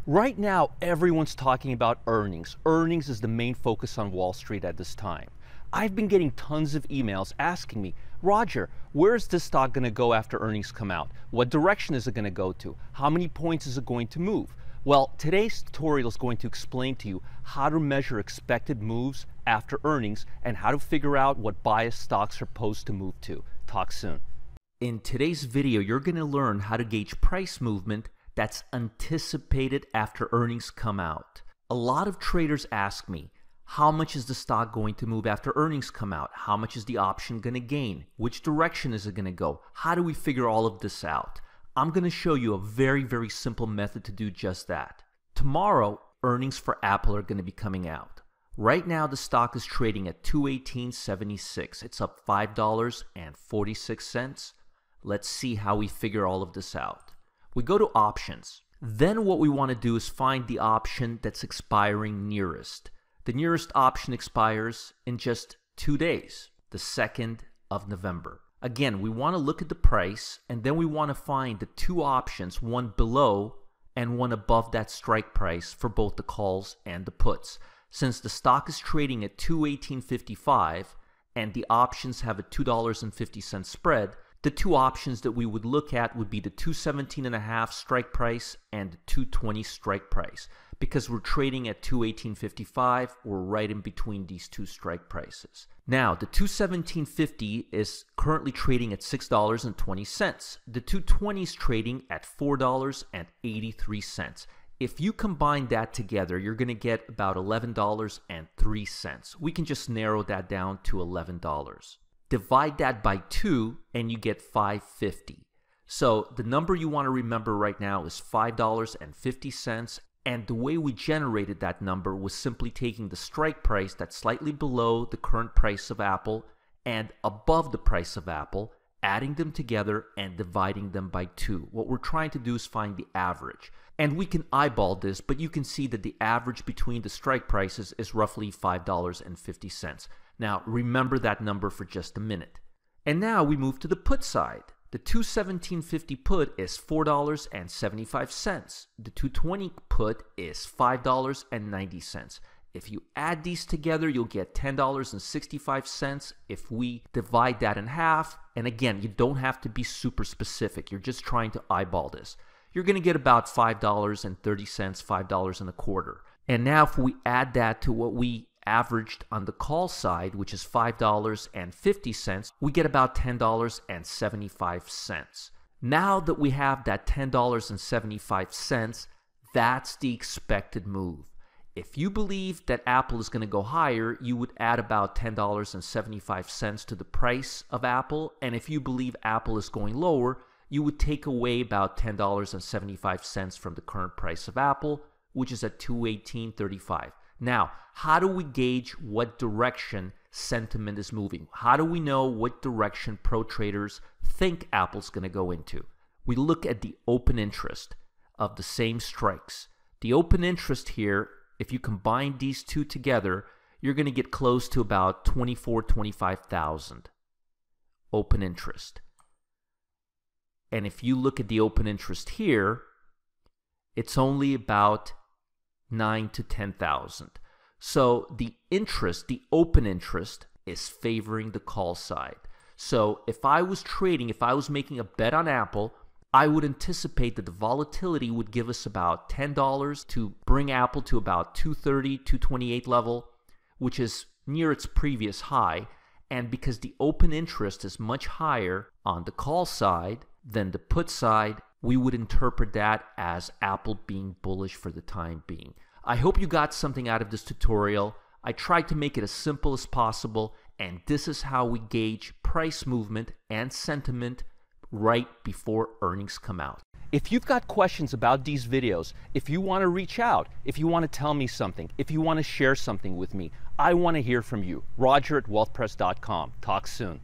Right now, everyone's talking about earnings. Earnings is the main focus on Wall Street at this time. I've been getting tons of emails asking me, Roger, where is this stock going to go after earnings come out? What direction is it going to go to? How many points is it going to move? Well, today's tutorial is going to explain to you how to measure expected moves after earnings and how to figure out what biased stocks are supposed to move to. Talk soon. In today's video, you're going to learn how to gauge price movement that's anticipated after earnings come out. A lot of traders ask me, how much is the stock going to move after earnings come out? How much is the option going to gain? Which direction is it going to go? How do we figure all of this out? I'm going to show you a very, very simple method to do just that. Tomorrow, earnings for Apple are going to be coming out. Right now, the stock is trading at $218.76. It's up $5.46. Let's see how we figure all of this out. We go to options. Then what we want to do is find the option that's expiring nearest. The nearest option expires in just 2 days, the 2nd of November. Again, we want to look at the price, and then we want to find the two options, one below and one above that strike price for both the calls and the puts. Since the stock is trading at $218.55 and the options have a $2.50 spread, the two options that we would look at would be the 217.5 strike price and the 220 strike price. Because we're trading at 218.55, we're right in between these two strike prices. Now, the 217.50 is currently trading at $6.20. The 220 is trading at $4.83. If you combine that together, you're going to get about $11.03. We can just narrow that down to $11. Divide that by 2 and you get $5.50. So the number you want to remember right now is $5.50. And the way we generated that number was simply taking the strike price that's slightly below the current price of Apple and above the price of Apple, adding them together and dividing them by 2. What we're trying to do is find the average. And we can eyeball this, but you can see that the average between the strike prices is roughly $5.50. Now, remember that number for just a minute. And now we move to the put side. The 217.50 put is $4.75. The 220 put is $5.90. If you add these together, you'll get $10.65 if we divide that in half. And again, you don't have to be super specific. You're just trying to eyeball this. You're going to get about $5.30, $5.25. And now if we add that to what we averaged on the call side, which is $5.50, we get about $10.75. Now that we have that $10.75, that's the expected move. If you believe that Apple is going to go higher, you would add about $10.75 to the price of Apple. And if you believe Apple is going lower, you would take away about $10.75 from the current price of Apple, which is at $218.35. Now, how do we gauge what direction sentiment is moving? How do we know what direction pro traders think Apple's going to go into? We look at the open interest of the same strikes. The open interest here, if you combine these two together, you're going to get close to about 25,000 open interest. And if you look at the open interest here, it's only about 9 to 10,000. So the interest, the open interest, is favoring the call side. So if I was trading, if I was making a bet on Apple, I would anticipate that the volatility would give us about $10 to bring Apple to about 230, 228 level, which is near its previous high. And because the open interest is much higher on the call side than the put side, we would interpret that as Apple being bullish for the time being. I hope you got something out of this tutorial. I tried to make it as simple as possible, and this is how we gauge price movement and sentiment right before earnings come out. If you've got questions about these videos, if you want to reach out, if you want to tell me something, if you want to share something with me, I want to hear from you. Roger@wealthpress.com. Talk soon.